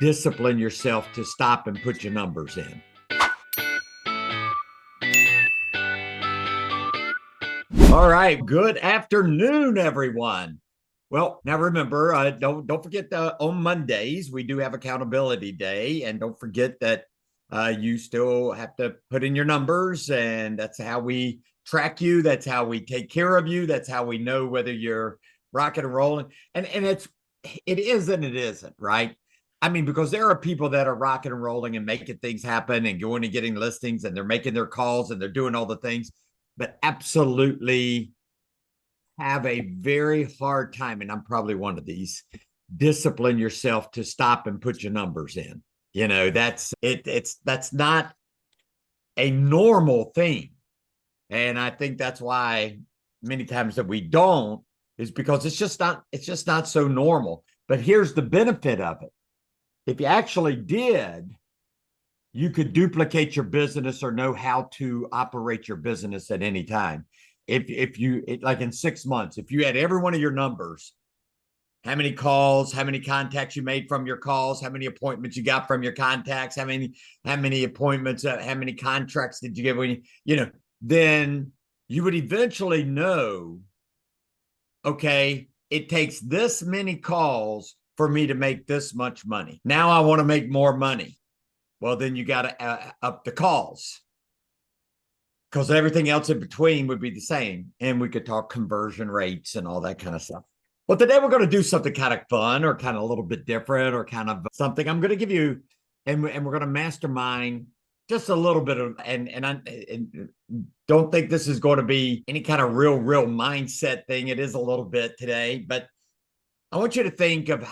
discipline yourself to stop and put your numbers in. All right. Good afternoon, everyone. Well, now remember, don't forget that on Mondays we do have accountability day, and don't forget that you still have to put in your numbers, and that's how we track you. That's how we take care of you. That's how we know whether you're rocking and rolling. And it is and it isn't, right? I mean, because there are people that are rocking and rolling and making things happen and going and getting listings, and they're making their calls and they're doing all the things, but absolutely have a very hard time, and I'm probably one of these, discipline yourself to stop and put your numbers in. You know, that's not a normal thing. And I think that's why many times that we don't is because it's just not so normal. But here's the benefit of it. If you actually did, you could duplicate your business or know how to operate your business at any time. If you like in 6 months, if you had every one of your numbers, how many calls, how many contacts you made from your calls, how many appointments you got from your contacts, how many appointments, how many contracts did you get when then you would eventually know, okay, it takes this many calls for me to make this much money. Now I want to make more money. Well, then you got to up the calls, because everything else in between would be the same. And we could talk conversion rates and all that kind of stuff. Well, today we're going to do something kind of fun or kind of a little bit different or kind of something I'm going to give you, and we're going to mastermind just a little bit of, and don't think this is going to be any kind of real mindset thing. It is a little bit today, but I want you to think of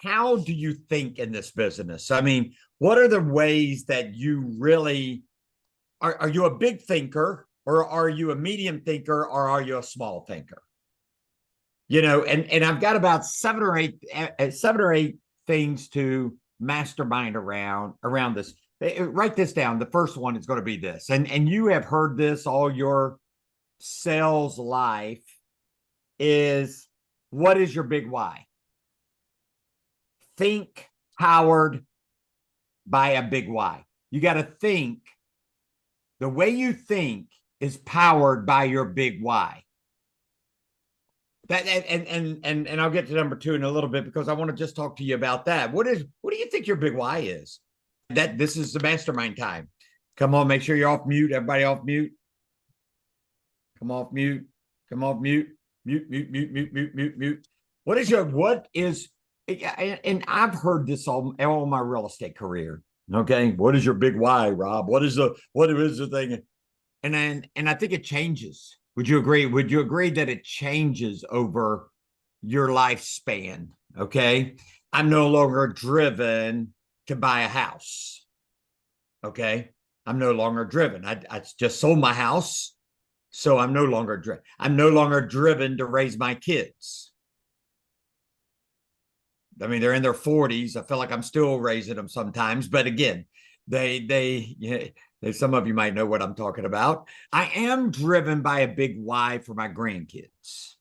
how do you think in this business? I mean, what are the ways that you really are you a big thinker, or are you a medium thinker, or are you a small thinker? And I've got about seven or eight things to mastermind around this. Write this down. The first one is going to be this, and you have heard this all your sales life, is what is your big why? Think powered by a big why. You got to think. The way you think is powered by your big why. That and I'll get to number two in a little bit, because I want to just talk to you about that. What do you think your big why is? That this is the mastermind time. Come on, make sure you're off mute. Everybody off mute. Come off mute. Come off mute. Mute. What is, and I've heard this all my real estate career. Okay. What is your big why, Rob? What is the thing? And I think it changes. Would you agree? Would you agree that it changes over your lifespan? Okay. I'm no longer driven to buy a house. Okay. I'm no longer driven. I just sold my house. So I'm no longer driven. I'm no longer driven to raise my kids. I mean, they're in their 40s. I feel like I'm still raising them sometimes. But again, some of you might know what I'm talking about. I am driven by a big why for my grandkids.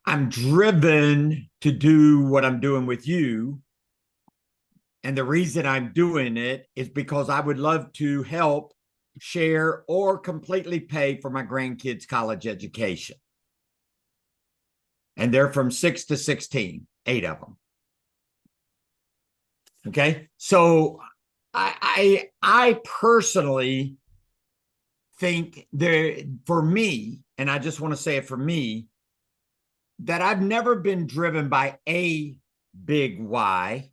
I'm driven to do what I'm doing with you. And the reason I'm doing it is because I would love to help, share, or completely pay for my grandkids' college education. And they're from 6 to 16, 8 of them. Okay. So I personally think for me, and I just want to say it for me, that I've never been driven by a big why.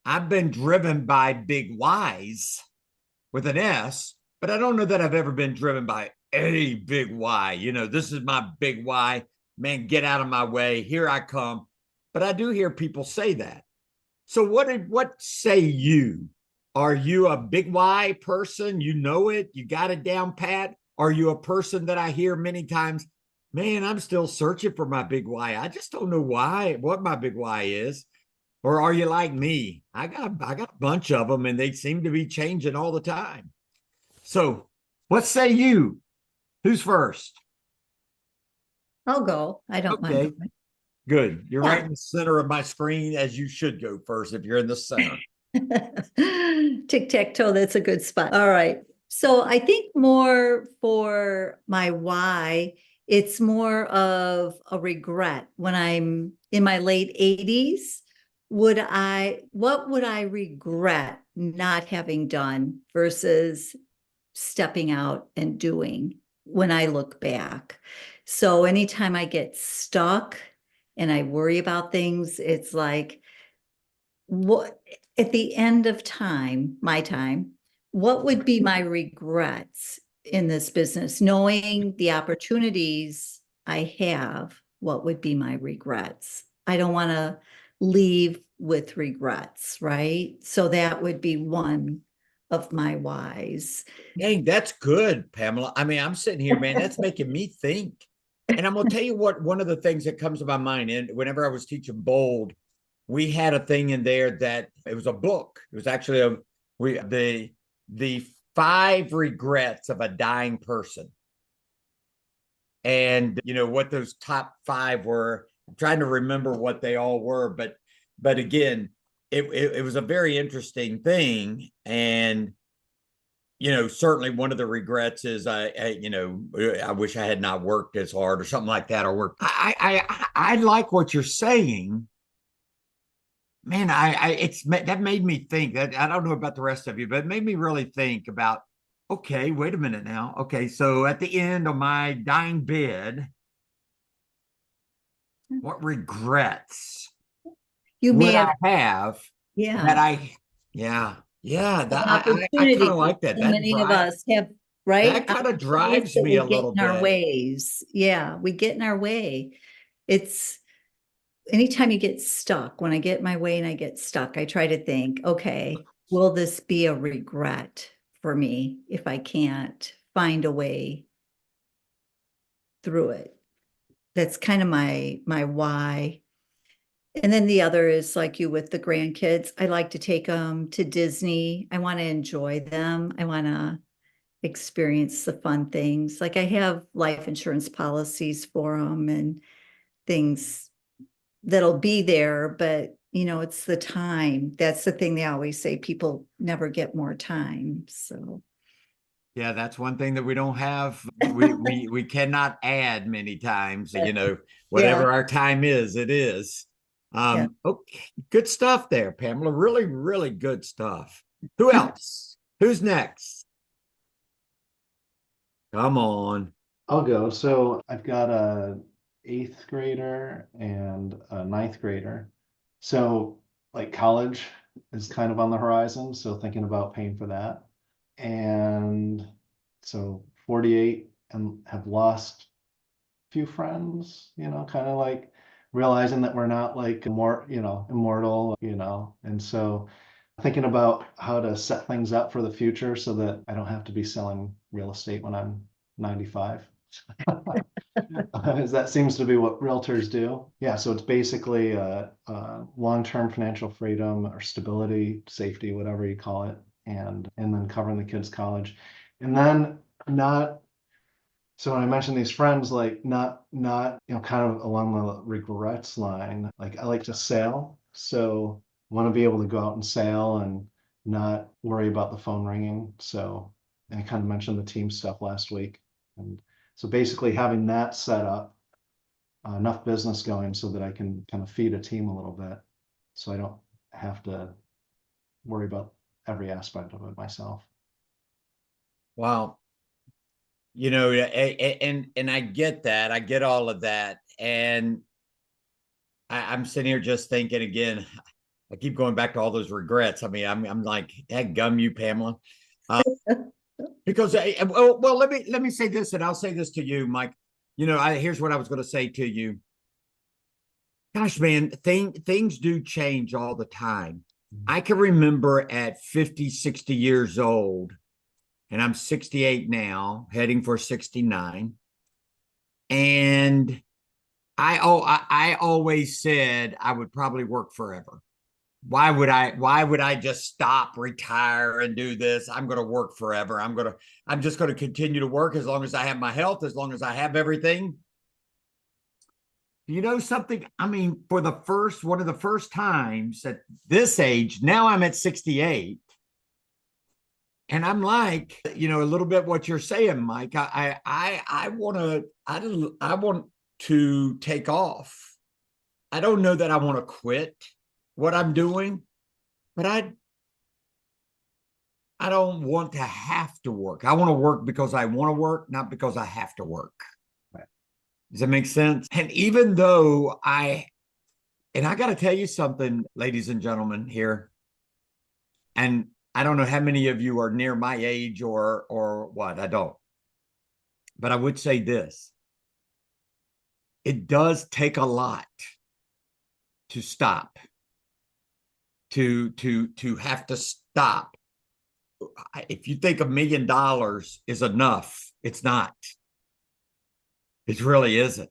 I've been driven by big whys with an S, but I don't know that I've ever been driven by a big why. This is my big why. Man, get out of my way. Here I come. But I do hear people say that. So what say you? Are you a big why person? You know it. You got it down pat. Are you a person that I hear many times, man, I'm still searching for my big why. I just don't know what my big why is. Or are you like me? I got a bunch of them, and they seem to be changing all the time. So what say you? Who's first? I'll go. I don't mind Okay. going. Good. You're right Yeah. in the center of my screen, as you should go first if you're in the center. Tic-tac-toe, that's a good spot. All right. So I think more for my why, it's more of a regret. When I'm in my late 80s, what would I regret not having done versus stepping out and doing when I look back? So anytime I get stuck and I worry about things, it's like, what at the end of time, my time, what would be my regrets in this business? Knowing the opportunities I have, what would be my regrets? I don't want to leave with regrets, right? So that would be one of my whys. Dang, that's good, Pamela. I mean, I'm sitting here, man, that's making me think. And I'm gonna tell you what, one of the things that comes to my mind, and whenever I was teaching Bold, we had a thing in there that it was a book. It was actually the five regrets of a dying person. And what those top five were. I'm trying to remember what they all were, but again, it was a very interesting thing. And certainly one of the regrets is I wish I had not worked as hard or something like that, or work. I like what you're saying, man. It's that made me think. That I don't know about the rest of you, but it made me really think about. Okay, wait a minute now. Okay, so at the end of my dying bed, what regrets You may would have, I have that yeah, yeah, an that I kind opportunity. of like that. So many of us have, right? That kind of Opportunities drives that me we a get little in our bit. ways. Yeah, we get in our way. It's anytime you get stuck, when I get in my way and I get stuck, I try to think, okay, will this be a regret for me if I can't find a way through it? That's kind of my why. And then the other is like you with the grandkids. I like to take them to Disney. I want to enjoy them. I want to experience the fun things. Like I have life insurance policies for them and things that'll be there, but it's the time. That's the thing they always say, people never get more time. So Yeah, that's one thing that we don't have. We cannot add many times. yeah, Whatever our time is, it is. yeah. Okay, good stuff there, Pamela. Really, really good stuff. Who else? Who's next? Come on. I'll go. So I've got a eighth grader and a ninth grader. So like college is kind of on the horizon. So thinking about paying for that. And so 48 and have lost a few friends, kind of like realizing that we're not like more, immortal, and so thinking about how to set things up for the future so that I don't have to be selling real estate when I'm 95. As that seems to be what realtors do. Yeah, so it's basically long-term financial freedom or stability, safety, whatever you call it, and then covering the kids' college, and then not. So when I mentioned these friends, like not kind of along the regrets line, like I like to sail, so want to be able to go out and sail and not worry about the phone ringing. So I kind of mentioned the team stuff last week, and so basically having that set up, enough business going so that I can kind of feed a team a little bit, so I don't have to worry about every aspect of it myself. Wow. And I get that. I get all of that. And I'm sitting here just thinking again. I keep going back to all those regrets. I mean, I'm like, that gum you, Pamela. Because well, let me say this, and I'll say this to you, Mike. Here's what I was going to say to you. Gosh, man, things do change all the time. I can remember at 50, 60 years old, and I'm 68 now, heading for 69. And I always said I would probably work forever. Why would I just stop, retire, and do this? I'm going to work forever. I'm just going to continue to work as long as I have my health, as long as I have everything. You know something? I mean, for one of the first times at this age, now I'm at 68. And I'm like, a little bit what you're saying, Mike. I want to take off. I don't know that I want to quit what I'm doing, but I don't want to have to work. I want to work because I want to work, not because I have to work. Right. Does that make sense? And even though I got to tell you something, ladies and gentlemen here, and I don't know how many of you are near my age or what, I don't. But I would say this. It does take a lot to stop, to have to stop. If you think $1 million is enough, it's not. It really isn't.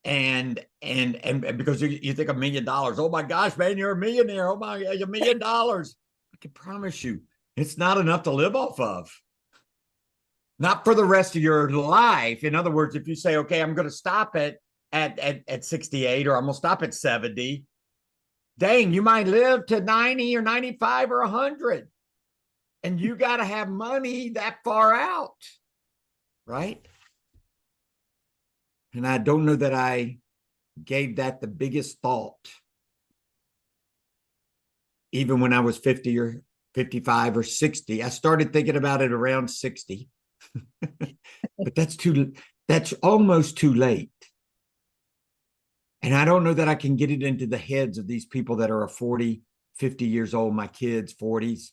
And because you think $1 million, oh my gosh, man, you're a millionaire. Oh my, $1 million. I can promise you, it's not enough to live off of. Not for the rest of your life. In other words, if you say, okay, I'm going to stop at 68, or I'm going to stop at 70, dang, you might live to 90 or 95 or 100. And you got to have money that far out, right? And I don't know that I gave that the biggest thought, even when I was 50 or 55 or 60. I started thinking about it around 60, but that's almost too late. And I don't know that I can get it into the heads of these people that are 40, 50 years old, my kids, 40s.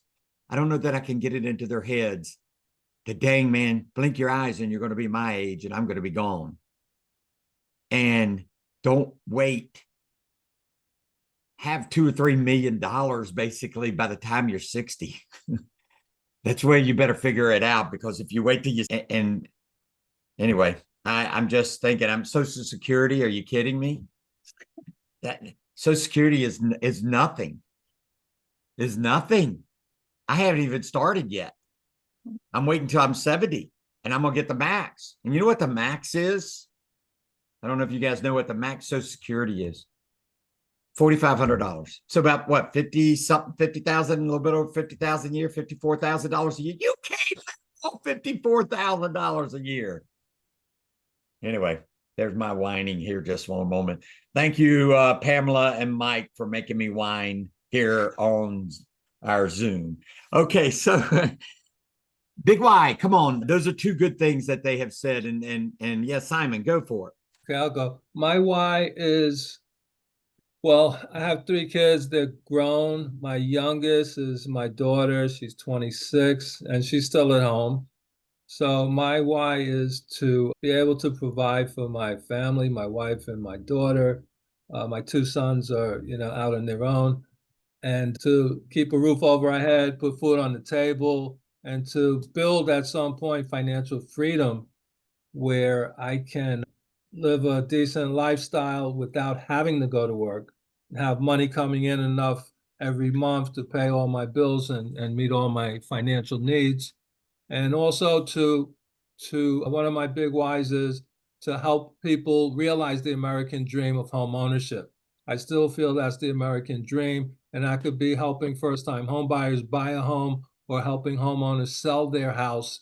I don't know that I can get it into their heads that, dang, man, blink your eyes and you're going to be my age and I'm going to be gone. And don't wait. Have $2 or $3 million basically by the time you're 60. That's where you better figure it out, because if you wait till and anyway, I'm just thinking, I'm Social Security. Are you kidding me? That Social Security is nothing. Is nothing. I haven't even started yet. I'm waiting until I'm 70 and I'm going to get the max. And you know what the max is? I don't know if you guys know what the max Social Security is. $4,500. So about what, 50,000, a little bit over 50,000 a year, $54,000 a year. You can't live on $54,000 a year. Anyway, there's my whining here just for a moment. Thank you, Pamela and Mike, for making me whine here on our Zoom. Okay, so Big Y, come on. Those are two good things that they have said. And yes, Simon, go for it. Okay, I'll go. My why is, well, I have 3 kids. They're grown. My youngest is my daughter. She's 26 and she's still at home. So my why is to be able to provide for my family, my wife and my daughter. My 2 sons are, out on their own, and to keep a roof over our head, put food on the table, and to build at some point financial freedom where I can live a decent lifestyle without having to go to work, have money coming in enough every month to pay all my bills and meet all my financial needs. And also to one of my big whys is to help people realize the American dream of home ownership. I still feel that's the American dream, and I could be helping first-time home buyers buy a home or helping homeowners sell their house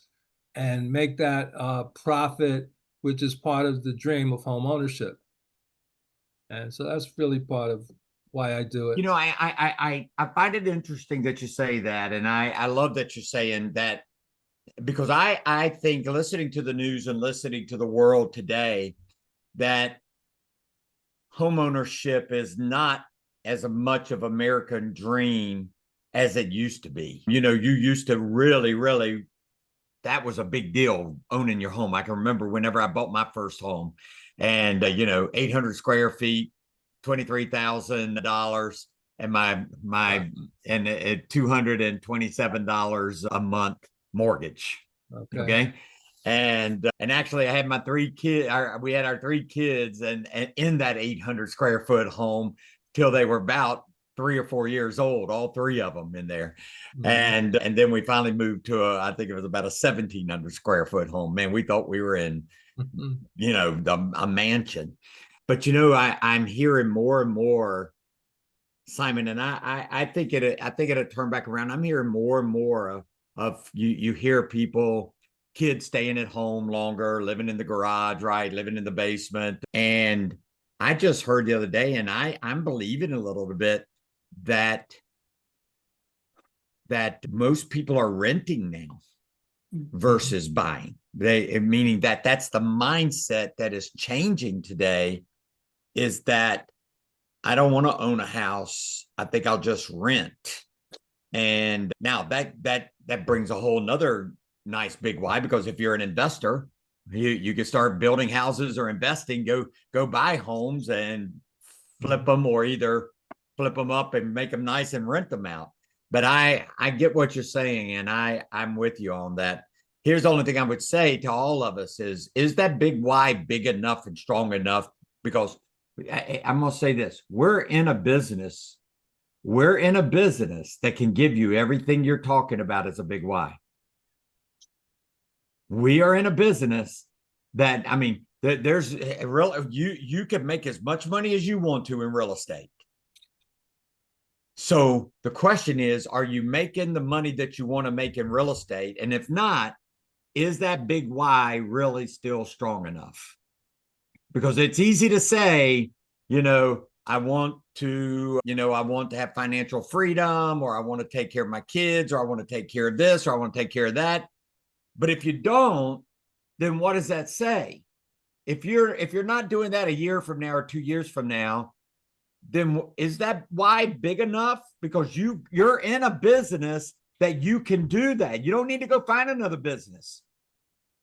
and make that profit, which is part of the dream of home ownership. And so that's really part of why I do it. I find it interesting that you say that, and I love that you're saying that, because I think, listening to the news and listening to the world today, that homeownership is not as much of American dream as it used to be. You used to really, that was a big deal, owning your home. I can remember whenever I bought my first home, and 800 square feet, $23,000, and my $227 a month mortgage. Okay. And actually I had my 3 kids. We had our 3 kids and in that 800 square foot home till they were about 3 or 4 years old, all 3 of them in there. Mm-hmm. And then we finally moved to I think it was about a 1,700 square foot home. Man, we thought we were in, a mansion. But you know, I'm hearing more and more, Simon, and I think it'll turn back around. I'm hearing more and more of you hear people, kids staying at home longer, living in the garage, right, living in the basement. And I just heard the other day, and I'm believing a little bit that most people are renting now versus buying. Meaning that that's the mindset that is changing today, is that I don't want to own a house. I think I'll just rent. And now that brings a whole nother nice big why, because if you're an investor, you can start building houses or investing, go buy homes and flip them, or either flip them up and make them nice and rent them out. But I get what you're saying, and I'm with you on that. Here's the only thing I would say to all of us is that big why big enough and strong enough? Because I'm going to say this, we're in a business that can give you everything you're talking about as a big why. We are in a business that, I mean, there's a real, you can make as much money as you want to in real estate. So the question is, are you making the money that you want to make in real estate? And if not, is that big why really still strong enough? Because it's easy to say, I want to have financial freedom, or I want to take care of my kids, or I want to take care of this, or I want to take care of that. But if you don't, then what does that say? If you're not doing that a year from now or 2 years from now, then is that why big enough? Because you're in a business that you can do that. You don't need to go find another business.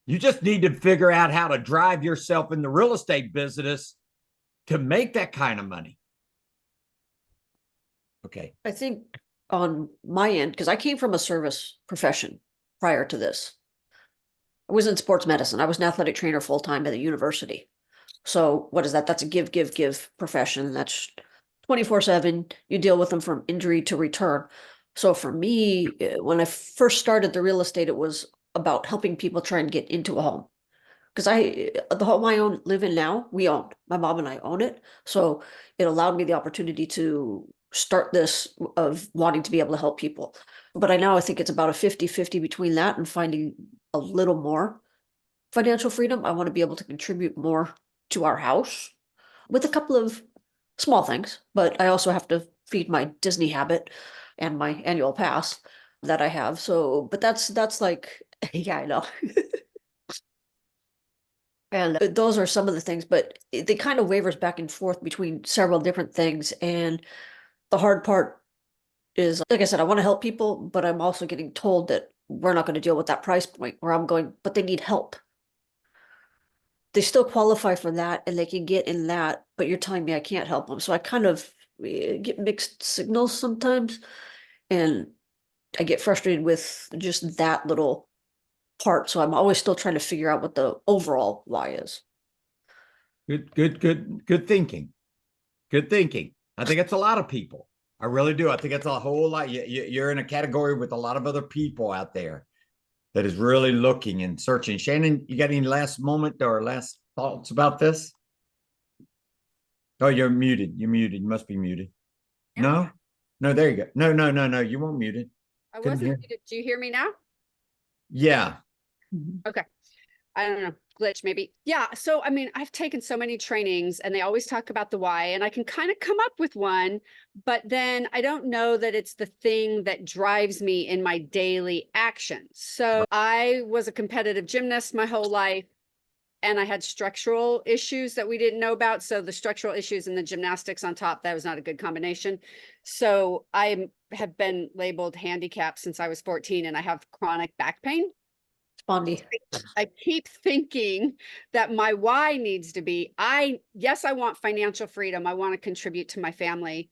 You just need to figure out how to drive yourself in the real estate business to make that kind of money. Okay. I think on my end, because I came from a service profession prior to this. I was in sports medicine. I was an athletic trainer full-time at the university. So what is that? That's a give profession. That's 24/7. You deal with them from injury to return. So for me, when I first started the real estate, it was about helping people try and get into a home. Because the home I live in now, we own. My mom and I own it. So it allowed me the opportunity to start this of wanting to be able to help people. But I think it's about a 50-50 between that and finding a little more financial freedom. I want to be able to contribute more to our house with a couple of small things, but I also have to feed my Disney habit and my annual pass that I have. So, but that's like, yeah, I know. And those are some of the things, but they kind of wavers back and forth between several different things. And the hard part is, like I said, I want to help people, but I'm also getting told that we're not going to deal with that price point, where I'm going, but they need help. They still qualify for that and they can get in that, but you're telling me I can't help them. So I kind of get mixed signals sometimes, and I get frustrated with just that little part. So I'm always still trying to figure out what the overall why is. Good thinking. Good thinking. I think it's a lot of people. I really do. I think it's a whole lot. You're in a category with a lot of other people out there that is really looking and searching. Shannon, you got any last moment or last thoughts about this? Oh, you're muted. You're muted. You must be muted. No? No, there you go. No. You weren't muted. I Couldn't wasn't hear. muted. Do you hear me now? Yeah. Okay. I don't know, glitch maybe. Yeah. So, I mean, I've taken so many trainings and they always talk about the why, and I can kind of come up with one, but then I don't know that it's the thing that drives me in my daily actions. So I was a competitive gymnast my whole life, and I had structural issues that we didn't know about. So the structural issues and the gymnastics on top, that was not a good combination. So I have been labeled handicapped since I was 14, and I have chronic back pain. Spondy. I keep thinking that my why needs to be, yes, I want financial freedom. I want to contribute to my family,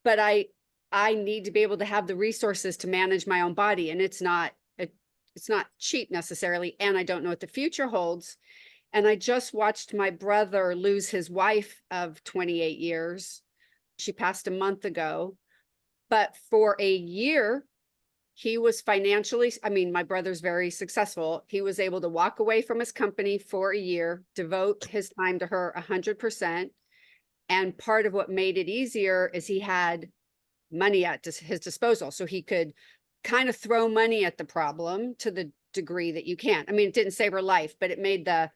but I need to be able to have the resources to manage my own body. And it's not cheap necessarily. And I don't know what the future holds. And I just watched my brother lose his wife of 28 years. She passed a month ago, but for a year, he was financially, I mean, my brother's very successful. He was able to walk away from his company for a year, devote his time to her 100%. And part of what made it easier is he had money at his disposal. So he could kind of throw money at the problem to the degree that you can. I mean, it didn't save her life, but it made the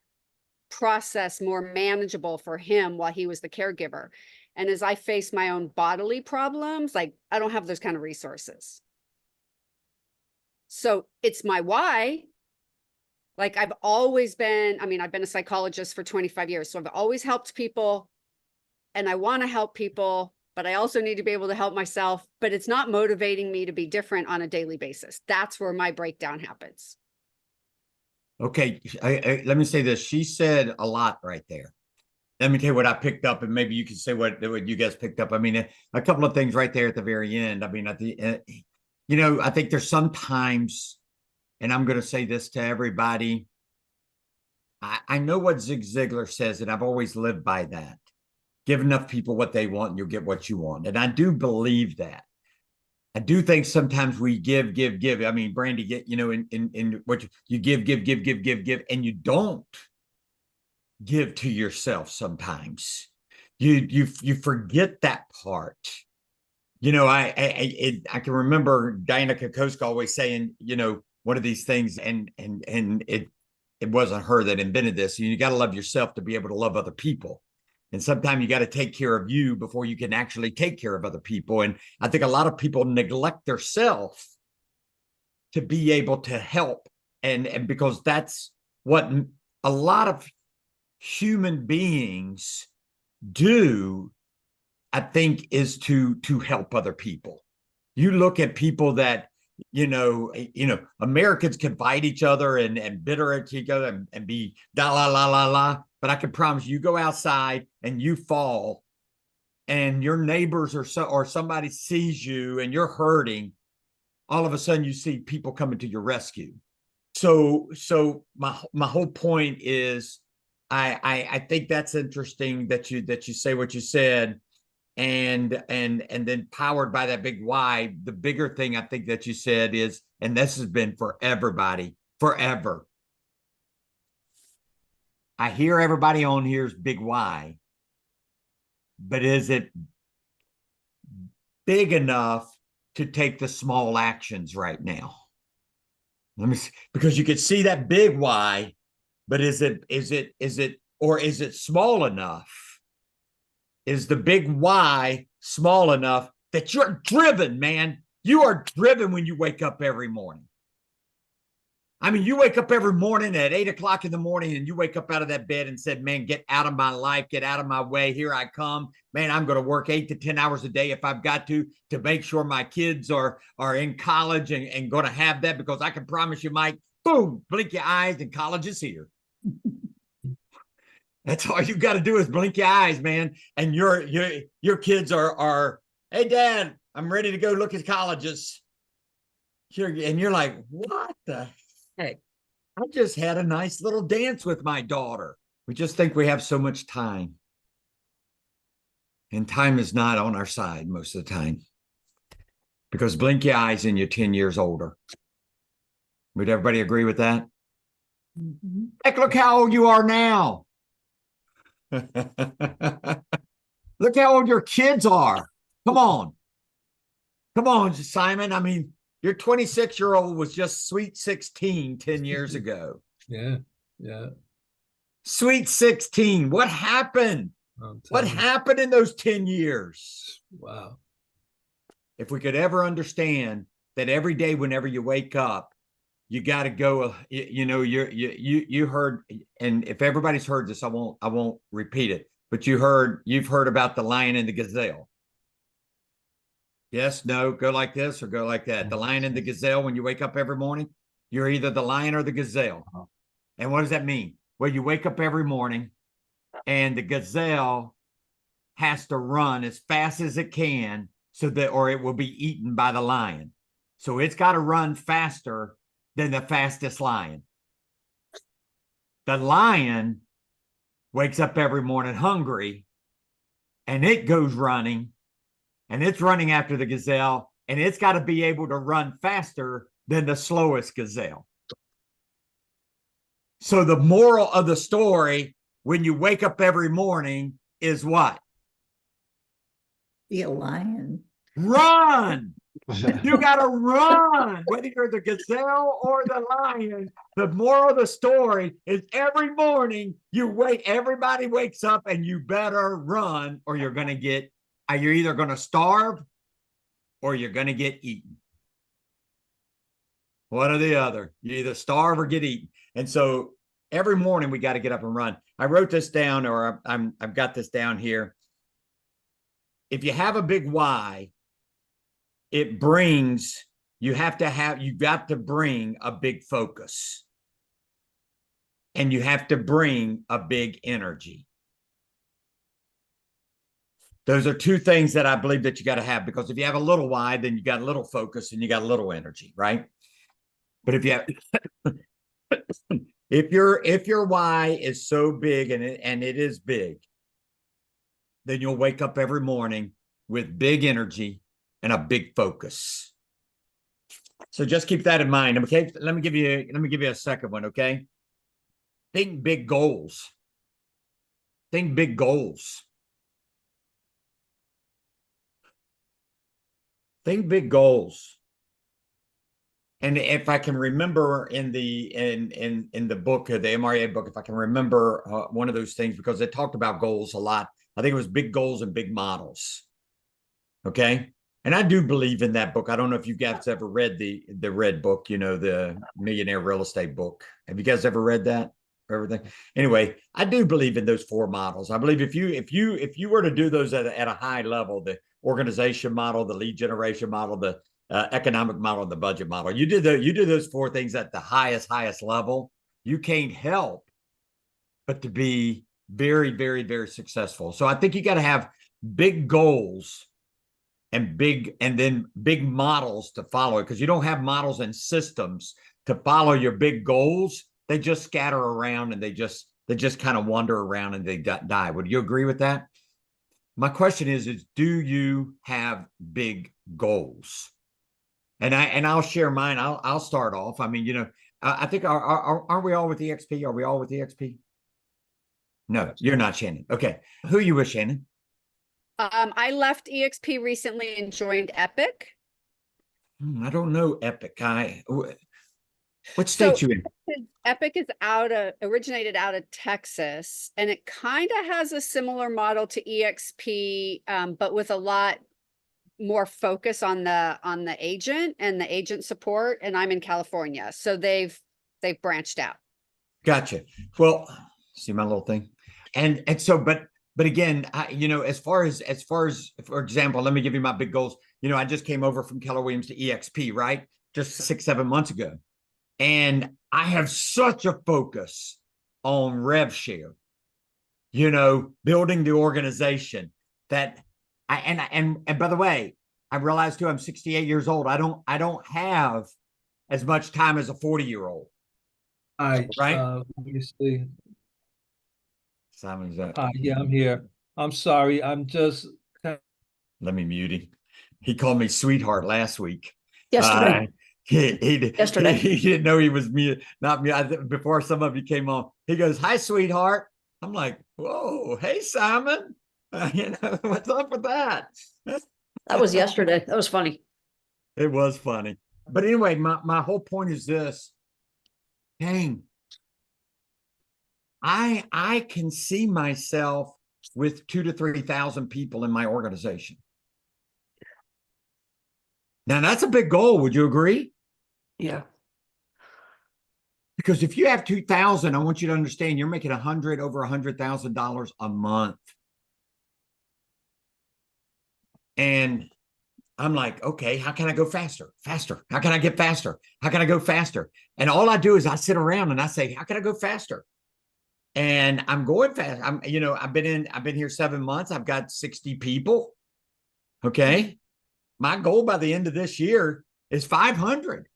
process more manageable for him while he was the caregiver. And as I face my own bodily problems, like I don't have those kind of resources. So it's my why. Like I've always been, I mean, I've been a psychologist for 25 years. So I've always helped people and I want to help people, but I also need to be able to help myself. But it's not motivating me to be different on a daily basis. That's where my breakdown happens. Okay, let me say this. She said a lot right there. Let me tell you what I picked up, and maybe you can say what you guys picked up. I mean, a couple of things right there at the very end. I mean, at the, you know, I think there's sometimes, and I'm going to say this to everybody. I know what Zig Ziglar says, and I've always lived by that. Give enough people what they want, and you'll get what you want. And I do believe that. I do think sometimes we give. I mean, Brandy, get, you know, in what you give, and you don't give to yourself sometimes. You forget that part. You know, I can remember Diana Kokoska always saying, you know, one of these things, and it wasn't her that invented this. You got to love yourself to be able to love other people. And sometimes you got to take care of you before you can actually take care of other people. And I think a lot of people neglect themselves to be able to help. And because that's what a lot of human beings do, I think, is to help other people. You look at people that, you know, Americans can fight each other and bitter at each other and be la. But I can promise you go outside and you fall and your neighbors or somebody sees you and you're hurting, all of a sudden you see people coming to your rescue. So my whole point is I think that's interesting that you say what you said, and then powered by that big why. The bigger thing I think that you said is, and this has been for everybody forever. I hear everybody on here's big why, but is it big enough to take the small actions right now? Let me see, because you could see that big why, but is it small enough? Is the big why small enough that you're driven, man? You are driven when you wake up every morning. I mean, you wake up every morning at 8 o'clock in the morning and you wake up out of that bed and said, man, get out of my life, get out of my way. Here I come, man. I'm going to work 8 to 10 hours a day if I've got to make sure my kids are in college and going to have that, because I can promise you, Mike, boom, blink your eyes and college is here. That's all you got to do is blink your eyes, man. And your kids are, hey, Dad, I'm ready to go look at colleges. And you're like, what the heck? I just had a nice little dance with my daughter. We just think we have so much time. And time is not on our side most of the time. Because blink your eyes and you're 10 years older. Would everybody agree with that? Mm-hmm. Heck, look how old you are now. Look how old your kids are. Come on, Simon. I mean, your 26-year-old was just sweet 16 10 years ago. Yeah. Sweet 16. What happened? What happened in those 10 years? Wow. If we could ever understand that every day, whenever you wake up, you got to go, you heard, and if everybody's heard this, I won't repeat it, but you've heard about the lion and the gazelle. Yes, no, go like this or go like that. The lion and the gazelle, when you wake up every morning, you're either the lion or the gazelle. And what does that mean? Well, you wake up every morning and the gazelle has to run as fast as it can or it will be eaten by the lion. So it's got to run faster than the fastest lion. The lion wakes up every morning hungry and it goes running and it's running after the gazelle, and it's got to be able to run faster than the slowest gazelle. So the moral of the story when you wake up every morning is what? Be a lion. Run. You gotta run, whether you're the gazelle or the lion. The moral of the story is every morning everybody wakes up and you better run, or you're you're either gonna starve or you're gonna get eaten. One or the other. You either starve or get eaten. And so every morning we got to get up and run. I wrote this down, or I've got this down here. If you have a big why, you've got to bring a big focus, and you have to bring a big energy. Those are two things that I believe that you got to have, because if you have a little why, then you got a little focus and you got a little energy, right? But if you have, if your why is so big, and it is big, then you'll wake up every morning with big energy and a big focus. So just keep that in mind. Okay. Let me give you a second one. Okay. Think big goals. Think big goals. Think big goals. And if I can remember in the book, the MREA book, if I can remember one of those things, because it talked about goals a lot. I think it was big goals and big models. Okay. And I do believe in that book. I don't know if you guys ever read the red book, the Millionaire Real Estate book. Have you guys ever read that? Everything. Anyway, I do believe in those 4 models. I believe if you were to do those at a high level, the organization model, the lead generation model, the economic model, and the budget model, you do those 4 things at the highest level, you can't help but to be very, very, very successful. So I think you got to have big goals and then big models to follow it, because you don't have models and systems to follow your big goals. They just scatter around, and they just kind of wander around, and they die. Would you agree with that? My question is do you have big goals? And I'll share mine. I'll start off. I mean, I think aren't we all with EXP? Are we all with EXP? No, you're not, Shannon. Okay. Who are you with, Shannon? I left EXP recently and joined Epic. I don't know Epic. What state you in? Epic is originated out of Texas, and it kind of has a similar model to EXP, but with a lot more focus on the agent and the agent support. And I'm in California, so they've branched out. Gotcha. Well, see my little thing, and so, but again, as far as for example, let me give you my big goals. I just came over from Keller Williams to EXP, right? Just 6-7 months ago. And I have such a focus on rev share, building the organization that and by the way, I realized too, I'm 68 years old. I don't have as much time as a 40-year-old. Right. Let me see. Simon's up. Yeah, I'm here. I'm sorry. I'm just. Let me mute him. He called me sweetheart last week. Yesterday. Yesterday. He didn't know he was me, not me. Before some of you came on, he goes, "Hi, sweetheart." I'm like, "Whoa, hey, Simon." What's up with that? That was yesterday. That was funny. It was funny. But anyway, my whole point is this. Dang. I can see myself with 2,000 to 3,000 people in my organization. Now that's a big goal. Would you agree? Yeah. Because if you have 2,000, I want you to understand you're making over $100,000 a month. And I'm like, okay, how can I go faster? Faster. How can I get faster? How can I go faster? And all I do is I sit around and I say, how can I go faster? And I'm going fast. I've been here 7 months. I've got 60 people. Okay. My goal by the end of this year is 500.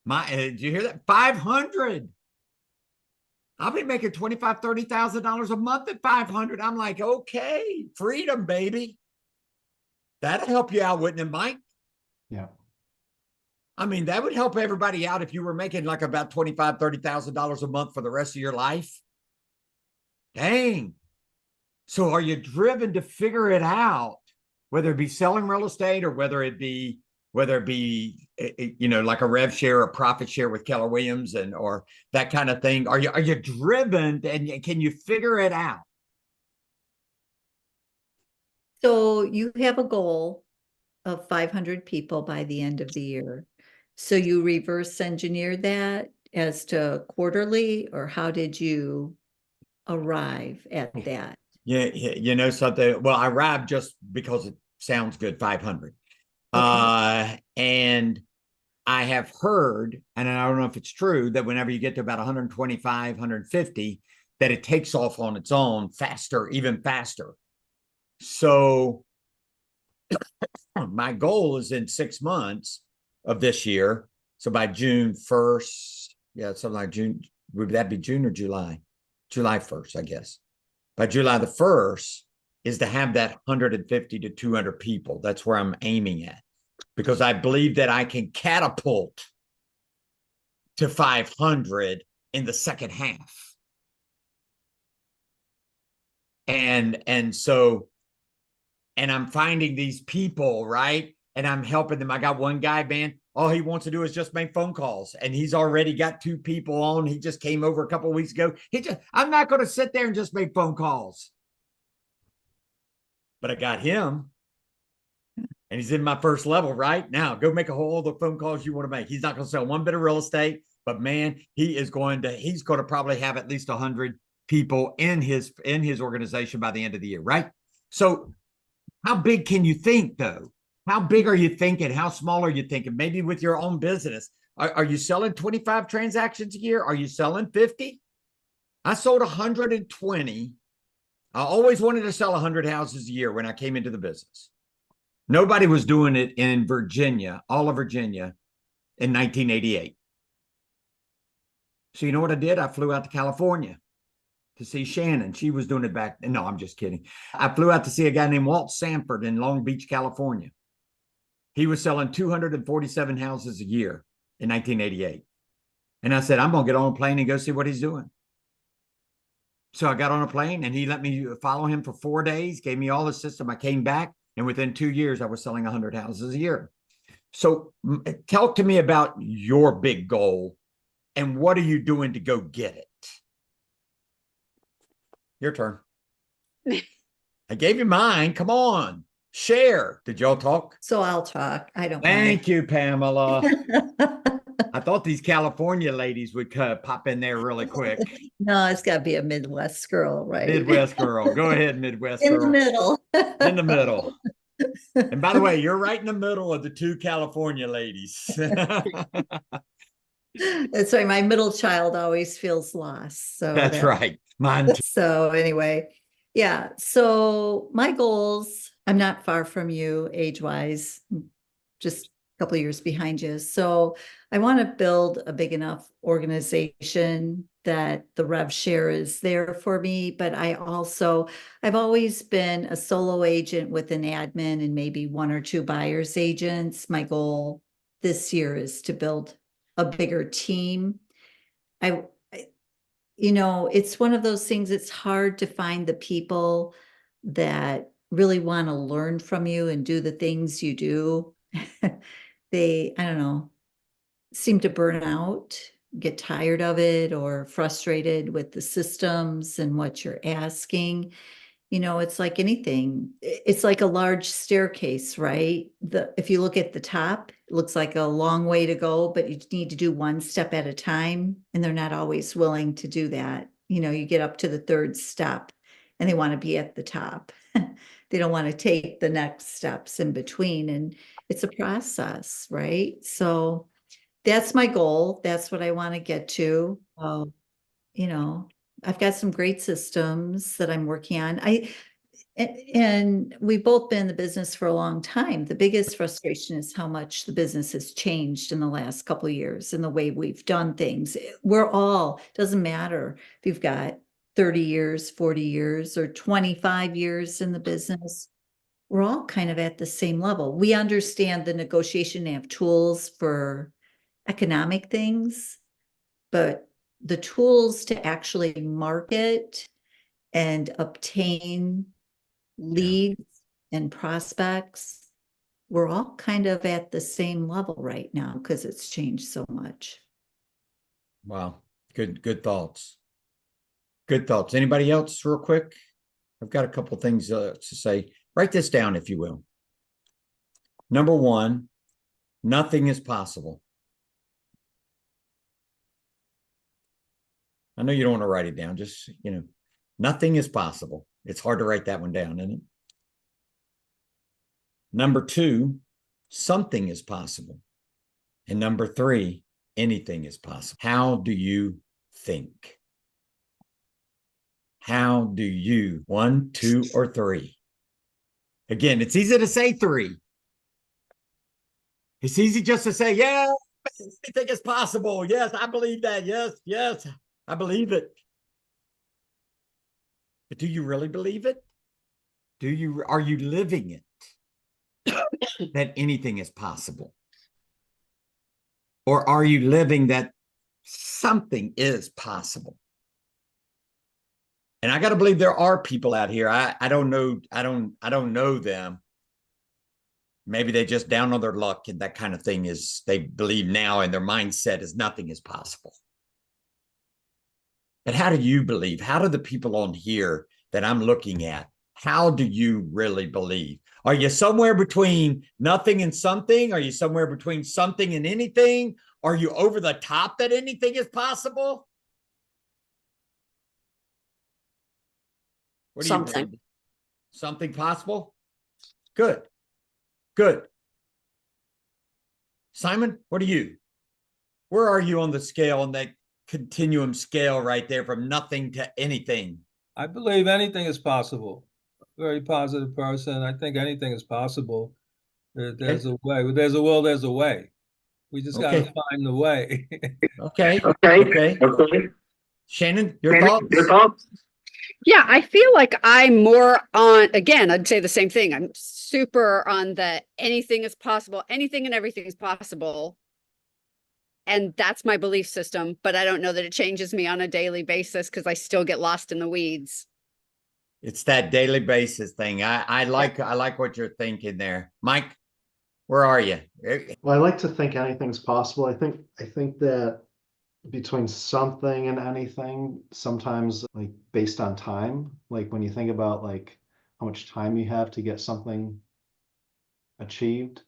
Did you hear that? 500. I'll be making $25,000, $30,000 a month at 500. I'm like, okay, freedom, baby. That'll help you out, wouldn't it, Mike? Yeah. I mean, that would help everybody out if you were making like about $25,000, $30,000 a month for the rest of your life. Dang. So are you driven to figure it out, whether it be selling real estate or whether it be like a rev share or profit share with Keller Williams and or that kind of thing? Are you driven and can you figure it out? So you have a goal of 500 people by the end of the year. So you reverse engineer that as to quarterly, or how did you arrive at that? Yeah, you know something. Well, I arrived just because it sounds good, 500. And I have heard, and I don't know if it's true, that whenever you get to about 125, 150, that it takes off on its own faster, even faster. So my goal is in 6 months of this year. So by June 1st, yeah, something like June, would that be June or July? July 1st, I guess. By July the 1st is to have that 150 to 200 people. That's where I'm aiming at, because I believe that I can catapult to 500 in the second half. And so, and I'm finding these people, right? And I'm helping them. I got one guy, man, all he wants to do is just make phone calls. And he's already got 2 people on. He just came over a couple of weeks ago. I'm not going to sit there and just make phone calls. But I got him. And he's in my first level, right? Now go make all the phone calls you want to make. He's not going to sell one bit of real estate, but man, he's going to probably have at least 100 people in his organization by the end of the year, right? So how big can you think though? How big are you thinking? How small are you thinking? Maybe with your own business. Are you selling 25 transactions a year? Are you selling 50? I sold 120. I always wanted to sell 100 houses a year when I came into the business. Nobody was doing it in Virginia, all of Virginia, in 1988. So you know what I did? I flew out to California to see Shannon. She was doing it back then. No, I'm just kidding. I flew out to see a guy named Walt Sanford in Long Beach, California. He was selling 247 houses a year in 1988. And I said, I'm going to get on a plane and go see what he's doing. So I got on a plane and he let me follow him for 4 days, gave me all the system. I came back, and within 2 years, I was selling 100 houses a year. So talk to me about your big goal and what are you doing to go get it? Your turn. I gave you mine. Come on. Share. Did y'all talk? So I'll talk. I don't Thank you, Pamela. I thought these California ladies would pop in there really quick. No, it's got to be a Midwest girl, right? Midwest girl. Go ahead, Midwest In girl. the middle. In the middle. And by the way, you're right in the middle of the 2 California ladies. That's right. My middle child always feels lost. So That's right. Mine too. So anyway, yeah. So my goals, I'm not far from you age-wise, just a couple of years behind you. So I want to build a big enough organization that the rev share is there for me. But I've always been a solo agent with an admin and maybe 1 or 2 buyer's agents. My goal this year is to build a bigger team. It's one of those things, it's hard to find the people that really want to learn from you and do the things you do. They, I don't know, seem to burn out, get tired of it, or frustrated with the systems and what you're asking. It's like anything. It's like a large staircase, right? If you look at the top, it looks like a long way to go, but you need to do 1 step at a time. And they're not always willing to do that. You get up to the 3rd step and they want to be at the top. They don't want to take the next steps in between. And it's a process, right? So that's my goal. That's what I want to get to. I've got some great systems that I'm working on. And we've both been in the business for a long time. The biggest frustration is how much the business has changed in the last couple of years and the way we've done things. Doesn't matter if you've got 30 years, 40 years, or 25 years in the business. We're all kind of at the same level. We understand the negotiation, they have tools for economic things, but the tools to actually market and obtain leads and prospects, we're all kind of at the same level right now because it's changed so much. Wow. Good thoughts. Good thoughts. Anybody else real quick? I've got a couple things to say. Write this down, if you will. Number one, nothing is possible. I know you don't want to write it down. Just, nothing is possible. It's hard to write that one down, isn't it? Number two, something is possible. And number three, anything is possible. How do you think? How do you, 1, 2, or 3? Again, it's easy to say 3. It's easy just to say, yeah, anything is possible. Yes, I believe that. Yes, I believe it. But do you really believe it? Are you living it? That anything is possible? Or are you living that something is possible? And I got to believe there are people out here. I don't know. I don't know them. Maybe they just down on their luck and that kind of thing is they believe now and their mindset is nothing is possible. But how do you believe? How do the people on here that I'm looking at, how do you really believe? Are you somewhere between nothing and something? Are you somewhere between something and anything? Are you over the top that anything is possible? What do you Something. believe? Something possible? Good. Good. Simon, what are you? Where are you on the scale, on that continuum scale right there from nothing to anything? I believe anything is possible. Very positive person. I think anything is possible. There's a way. There's a will, there's a way. We just got to Okay. find the way. Okay. Shannon, your Your thoughts? thoughts? Yeah, I feel like I'm more on, again, I'd say the same thing. I'm super on the anything is possible, anything and everything is possible. And that's my belief system, but I don't know that it changes me on a daily basis because I still get lost in the weeds. It's that daily basis thing. I like what you're thinking there. Mike, where are you? Well, I like to think anything's possible. I think that between something and anything, sometimes like based on time, like when you think about like how much time you have to get something achieved,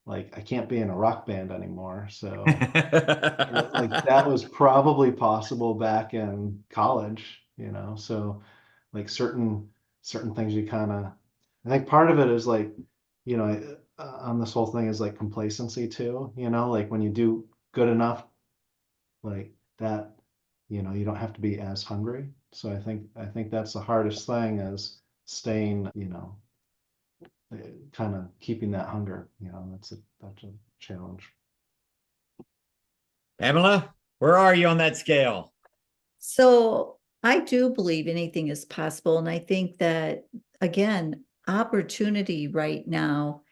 like I can't be in a rock band anymore. So like that was probably possible back in college, so like certain things you kind of, I think part of it is like, on this whole thing is like complacency too, like when you do good enough, like that, you don't have to be as hungry. So I think that's the hardest thing is staying, kind of keeping that hunger, that's a challenge. Pamela, where are you on that scale? So I do believe anything is possible. And I think that, again, opportunity right now,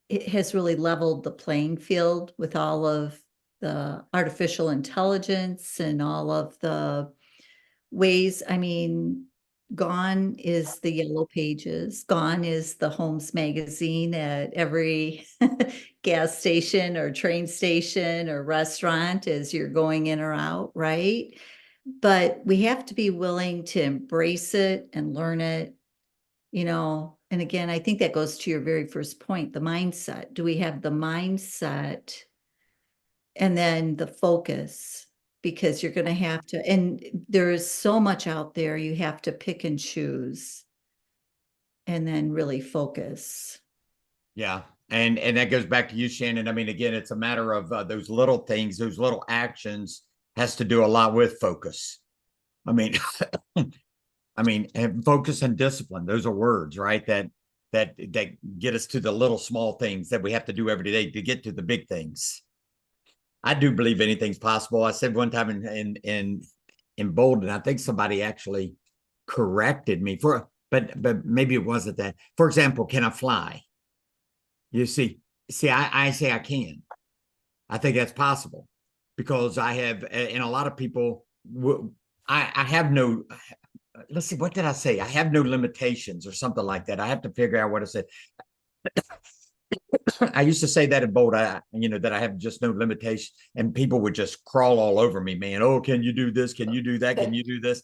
it has really leveled the playing field with all of the artificial intelligence and all of the ways. I mean, gone is the yellow pages, gone is the Holmes magazine at every gas station or train station or restaurant as you're going in or out, right? But we have to be willing to embrace it and learn it, and again, I think that goes to your very first point, the mindset. Do we have the mindset and then the focus? Because you're going to have to, and there is so much out there, you have to pick and choose and then really focus. Yeah. And that goes back to you, Shannon. I mean, again, it's a matter of those little things, those little actions has to do a lot with focus. I mean, and focus and discipline, those are words, right? That get us to the little small things that we have to do every day to get to the big things. I do believe anything's possible. I said one time in Bolden, I think somebody actually corrected me but maybe it wasn't that. For example, can I fly? You see, I say I can. I think that's possible because I have, and a lot of people, I have no, let's see, what did I say? I have no limitations or something like that. I have to figure out what I said. I used to say that in Bold, that I have just no limitation, and people would just crawl all over me, man. Oh, can you do this? Can you do that? Can you do this?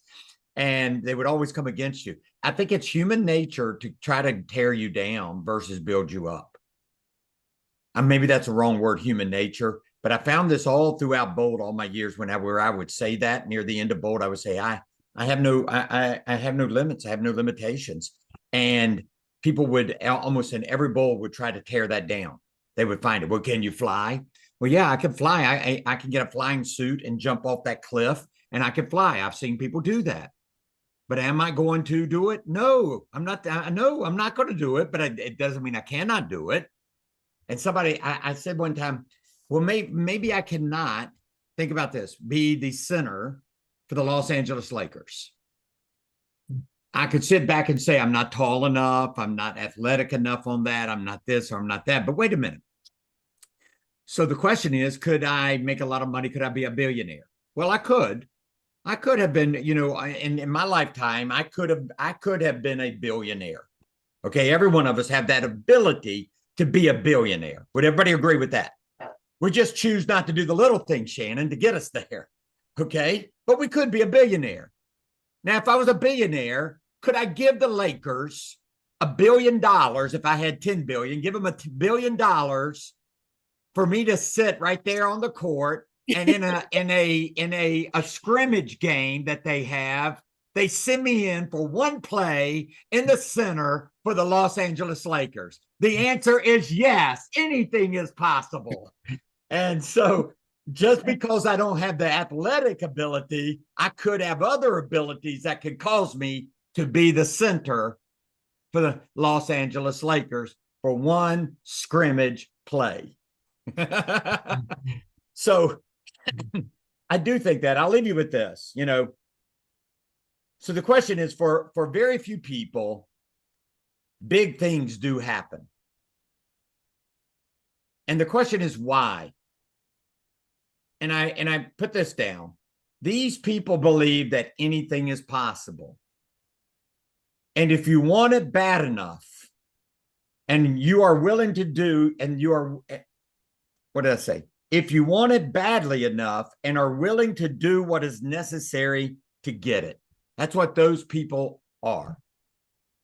And they would always come against you. I think it's human nature to try to tear you down versus build you up. And maybe that's a wrong word, human nature, but I found this all throughout Bold, all my years where I would say that near the end of Bold, I would say, I have no limits. I have no limitations. And people would almost in every Bold would try to tear that down. They would find it. Well, can you fly? Well, yeah, I can fly. I can get a flying suit and jump off that cliff, and I can fly. I've seen people do that. But am I going to do it? No, I'm not. No, I'm not going to do it, but it doesn't mean I cannot do it. And I said one time, well, maybe I cannot, think about this, be the center for the Los Angeles Lakers. I could sit back and say, I'm not tall enough. I'm not athletic enough on that. I'm not this or I'm not that. But wait a minute. So the question is, could I make a lot of money? Could I be a billionaire? Well, I could. I could have been, in my lifetime, I could have been a billionaire. Okay, every one of us have that ability to be a billionaire. Would everybody agree with that? We just choose not to do the little things, Shannon, to get us there. Okay, but we could be a billionaire. Now, if I was a billionaire, could I give the Lakers $1 billion if I had 10 billion? Give them $1 billion for me to sit right there on the court. And in a scrimmage game that they have, they send me in for one play in the center for the Los Angeles Lakers. The answer is yes. Anything is possible. And so just because I don't have the athletic ability, I could have other abilities that could cause me to be the center for the Los Angeles Lakers for one scrimmage play. So I do think that. I'll leave you with this, So the question is, for very few people, big things do happen. And the question is why? And I put this down. These people believe that anything is possible. And if you want it bad enough, and you are willing to do, and you are, what did I say? If you want it badly enough and are willing to do what is necessary to get it. That's what those people are.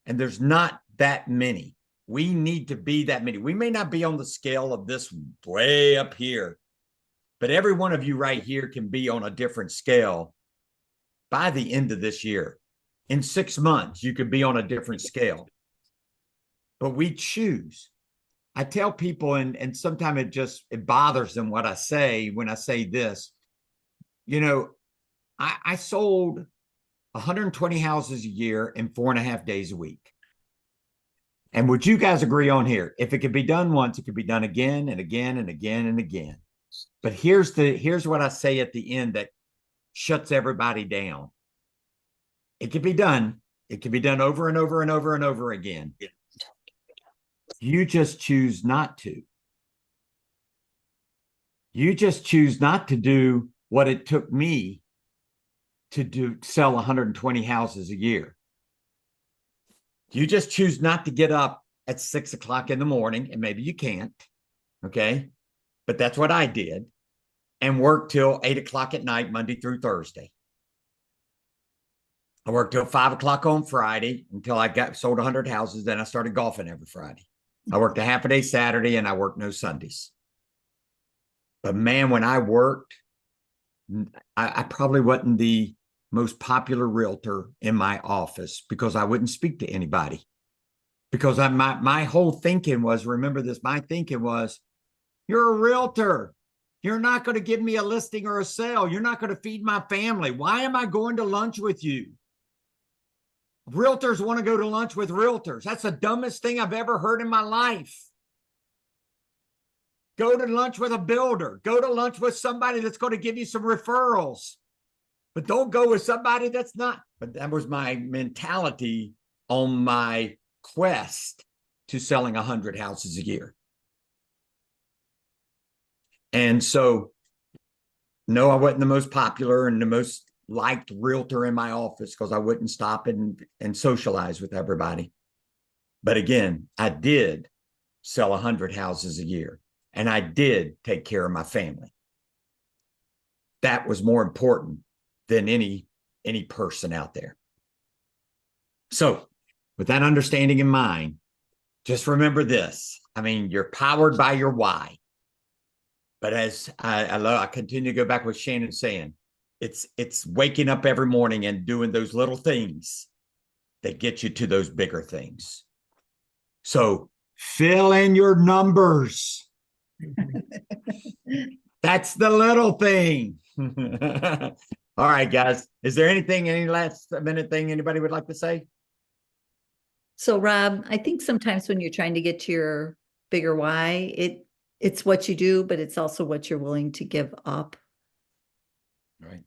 And there's not that many. We need to be that many. We may not be on the scale of this way up here, but every one of you right here can be on a different scale by the end of this year. In 6 months, you could be on a different scale. But we choose. I tell people, and sometimes it bothers them what I say when I say this. I sold 120 houses a year in 4.5 days a week. And would you guys agree on here? If it could be done once, it could be done again and again and again and again. But here's what I say at the end that shuts everybody down. It could be done. It could be done over and over and over and over again. You just choose not to. You just choose not to do what it took me to sell 120 houses a year. You just choose not to get up at 6 o'clock in the morning, and maybe you can't, okay? But that's what I did, and work till 8 o'clock at night, Monday through Thursday. I worked till 5 o'clock on Friday until I sold 100 houses. Then I started golfing every Friday. I worked a half a day Saturday, and I worked no Sundays. But man, when I worked, I probably wasn't the most popular realtor in my office because I wouldn't speak to anybody. Because my whole thinking was, remember this, my thinking was, you're a realtor. You're not going to give me a listing or a sale. You're not going to feed my family. Why am I going to lunch with you? Realtors want to go to lunch with realtors. That's the dumbest thing I've ever heard in my life. Go to lunch with a builder. Go to lunch with somebody that's going to give you some referrals. But don't go with somebody that's not. But that was my mentality on my quest to selling 100 houses a year. And so, no, I wasn't the most popular and the most liked realtor in my office because I wouldn't stop and socialize with everybody. But again, I did sell 100 houses a year, and I did take care of my family. That was more important than any person out there. So with that understanding in mind, just remember this. I mean, you're powered by your why. But as I continue to go back with Shannon saying, it's waking up every morning and doing those little things that get you to those bigger things. So fill in your numbers. That's the little thing. All right, guys. Is there any last minute thing anybody would like to say? So Rob, I think sometimes when you're trying to get to your bigger why, it's what you do, but it's also what you're willing to give up Right.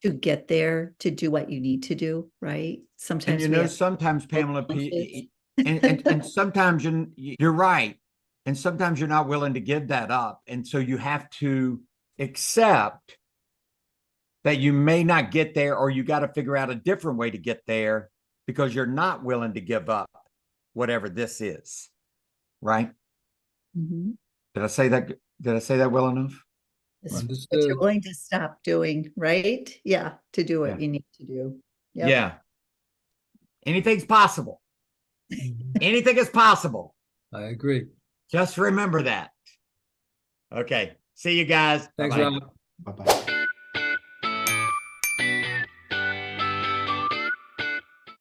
to get there, to do what you need to do, right? And Sometimes you we know, have sometimes Pamela, challenges. and sometimes you're right. And sometimes you're not willing to give that up. And so you have to accept that you may not get there, or you got to figure out a different way to get there because you're not willing to give up whatever this is. Right? Mhm. Did I say that well enough? It's what Understood. you're willing to stop doing, right? Yeah, to do what Yeah. you need to do. Yep. Yeah. Anything's possible. Anything is possible. I agree. Just remember that. Okay. See you guys. Thanks, Bye-bye. Rob. Bye-bye.